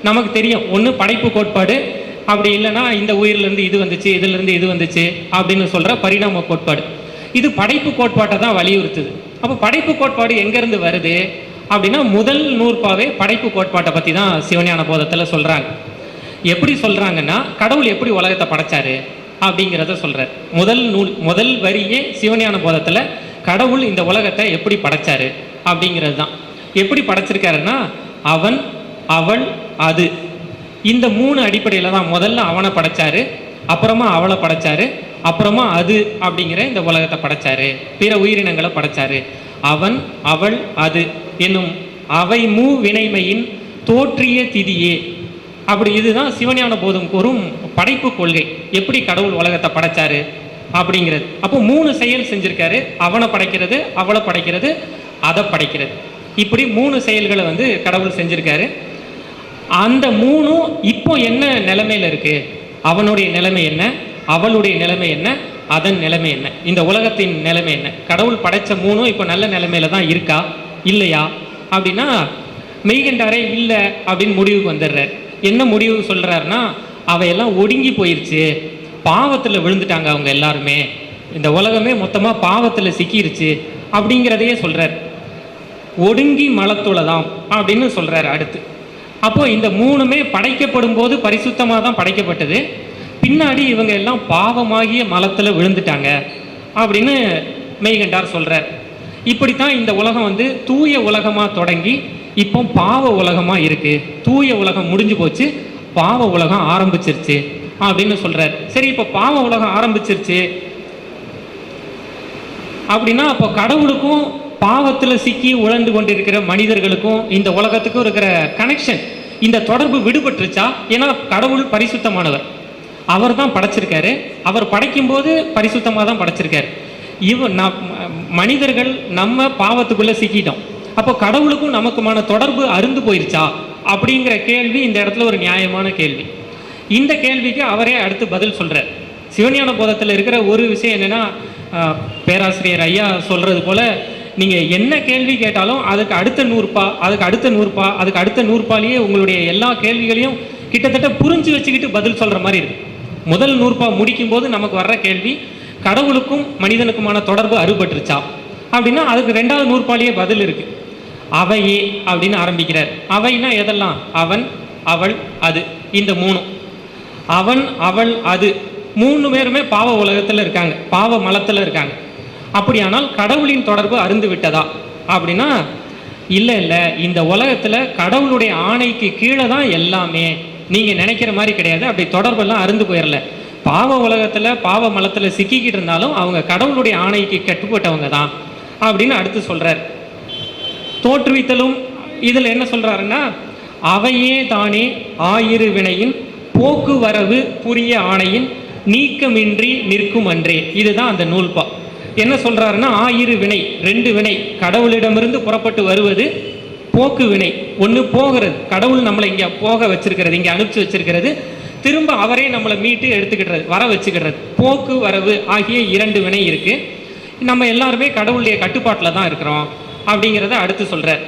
நமக்கு தெரியும், ஒன்று படைப்பு கோட்பாடு, அப்படி இல்லைன்னா இந்த உயிரிலிருந்து இது வந்துச்சு, இதிலிருந்து இது வந்துச்சு அப்படின்னு சொல்கிற பரிணாம கோட்பாடு. இது படைப்பு கோட்பாட்டை தான் வலியுறுத்துது. அப்போ படைப்பு கோட்பாடு எங்கேருந்து வருது அப்படின்னா, முதல் நூற்பாவே படைப்பு கோட்பாட்டை பற்றி தான் சிவஞான போதத்தில் சொல்கிறாங்க. எப்படி சொல்கிறாங்கன்னா, கடவுள் எப்படி உலகத்தை படைச்சாரு அப்படிங்கிறத சொல்கிறார். முதல் வரியே சிவஞான போதத்தில் கடவுள் இந்த உலகத்தை எப்படி படைச்சாரு அப்படிங்கிறது தான். எப்படி படைச்சிருக்காருன்னா, அவன், அவள், அது, இந்த 3 அடிப்படையில் தான். முதல்ல அவனை படைச்சாரு, அப்புறமா அவளை படைச்சாரு, அப்புறமா அது அப்படிங்கிற இந்த உலகத்தை படைச்சாரு, பிற உயிரினங்களை படைச்சாரு. அவன், அவள், அது என்னும் அவை மூ வினைமையின் தோற்றிய திதியே. அப்படி இதுதான் சிவஞான போதம் கூறும் படைப்பு கொள்கை. எப்படி கடவுள் உலகத்தை படைச்சாரு அப்படிங்கிறது. அப்போ 3 செயல் செஞ்சிருக்காரு. அவனை படைக்கிறது, அவளை படைக்கிறது, அதை படைக்கிறது. இப்படி 3 செயல்களை கடவுள் செஞ்சிருக்காரு. அந்த 3 இப்போ என்ன நிலைமையில இருக்கு? அவனுடைய நிலைமை என்ன, அவளுடைய நிலைமை என்ன, அதன் நிலைமை என்ன, இந்த உலகத்தின் நிலைமை என்ன? கடவுள் படைச்ச 3 இப்போ நல்ல நிலைமையில தான் இருக்கா இல்லையா அப்படின்னா, மெய்கண்டாரே இல்லை அப்படின்னு முடிவுக்கு வந்துடுறார். என்ன முடிவு சொல்றாருன்னா, அவையெல்லாம் ஒடுங்கி போயிருச்சு, பாவத்தில் விழுந்துட்டாங்க அவங்க எல்லாருமே, இந்த உலகமே மொத்தமாக பாவத்தில் சிக்கிருச்சு அப்படிங்கிறதையே சொல்றார். ஒடுங்கி மலத்துளதாம் அப்படின்னு சொல்றாரு அடுத்து. அப்போ இந்த 3மே படைக்கப்படும் போது பரிசுத்தமாக தான் படைக்கப்பட்டது. பின்னாடி இவங்க எல்லாம் பாவமாகிய மலத்தில் விழுந்துட்டாங்க அப்படின்னு மெய்கண்டார் சொல்றார். இப்படித்தான் இந்த உலகம் தூய உலகமாக தொடங்கி இப்போ பாவ உலகமாக இருக்கு. தூய உலகம் முடிஞ்சு போச்சு, பாவ உலகம் ஆரம்பிச்சிருச்சு அப்படின்னு சொல்றார். சரி, இப்போ பாவ உலகம் ஆரம்பிச்சிருச்சு அப்படின்னா, அப்போ கடவுளுக்கும் பாவத்தில் சிக்கி உழந்து கொண்டிருக்கிற மனிதர்களுக்கும் இந்த உலகத்துக்கும் இருக்கிற கனெக்ஷன், இந்த தொடர்பு விடுபட்டுருச்சா? ஏன்னா கடவுள் பரிசுத்தமானவர், அவர் தான் படைச்சிருக்காரு. அவர் படைக்கும்போது பரிசுத்தமாக தான் படைச்சிருக்காரு. மனிதர்கள் நம்ம பாவத்துக்குள்ளே சிக்கிட்டோம். அப்போ கடவுளுக்கும் நமக்குமான தொடர்பு அருந்து போயிருச்சா அப்படிங்கிற கேள்வி இந்த இடத்துல ஒரு நியாயமான கேள்வி. இந்த கேள்விக்கு அவரே அடுத்து பதில் சொல்கிறார். சிவஞான போதத்தில் இருக்கிற ஒரு விஷயம் என்னென்னா, பேராசிரியர் ஐயா சொல்கிறது போல், நீங்கள் என்ன கேள்வி கேட்டாலும் அதுக்கு அடுத்த 100 அதுக்கு அடுத்த 100 அதுக்கு அடுத்த 100 உங்களுடைய எல்லா கேள்விகளையும் கிட்டத்தட்ட புரிஞ்சு வச்சுக்கிட்டு பதில் சொல்கிற மாதிரி இருக்குது. முதல் 100 முடிக்கும் போது நமக்கு வர்ற கேள்வி, கடவுளுக்கும் மனிதனுக்குமான தொடர்பு அறுபட்டுருச்சா அப்படின்னா, அதுக்கு 2வது 100 பதில் இருக்குது. அவையே அப்படின்னு ஆரம்பிக்கிறார். அவைனா எதெல்லாம்? அவன், அவள், அது, இந்த 3. அவன், அவள், அது 3 பேருமே பாவ உலகத்தில் இருக்காங்க, பாவ மலத்தில் இருக்காங்க. அப்படியானால் கடவுளின் தொடர்பு அருந்து விட்டதா அப்படின்னா, இல்லை, இந்த உலகத்தில் கடவுளுடைய ஆணைக்கு கீழே தான் எல்லாமே. நீங்கள் நினைக்கிற மாதிரி கிடையாது. அப்படி தொடர்பெல்லாம் அருந்து போயிடல. பாவ உலகத்தில் பாவ மலத்தில் சிக்கிக்கிட்டு இருந்தாலும் அவங்க கடவுளுடைய ஆணைக்கு கட்டுப்பட்டவங்க தான் அப்படின்னு அடுத்து சொல்கிறார். தோற்றுவித்தலும் இதில் என்ன சொல்கிறாருன்னா, அவையே தானே ஆயிரு வினையின் போக்குவரவு புரிய ஆணையின் நீக்கமின்றி நிற்கும் அன்றே. இதுதான் அந்த நூல்பா. என்ன சொல்கிறாருன்னா, ஆயிரு வினை, 2 வினை கடவுளிடமிருந்து புறப்பட்டு வருவது போக்கு வினை. ஒன்று போகிறது, கடவுள் நம்மளை இங்கே போக வச்சிருக்கிறது, இங்கே அனுப்பிச்சு வச்சிருக்கிறது. திரும்ப அவரே நம்மளை மீட்டு எடுத்துக்கிடுறது, வர வச்சுக்கிடுறது. போக்கு வரவு ஆகிய 2 வினை இருக்குது. நம்ம எல்லாருமே கடவுளுடைய கட்டுப்பாட்டில் தான் இருக்கிறோம் அப்படிங்கிறத அடுத்து சொல்கிறார்.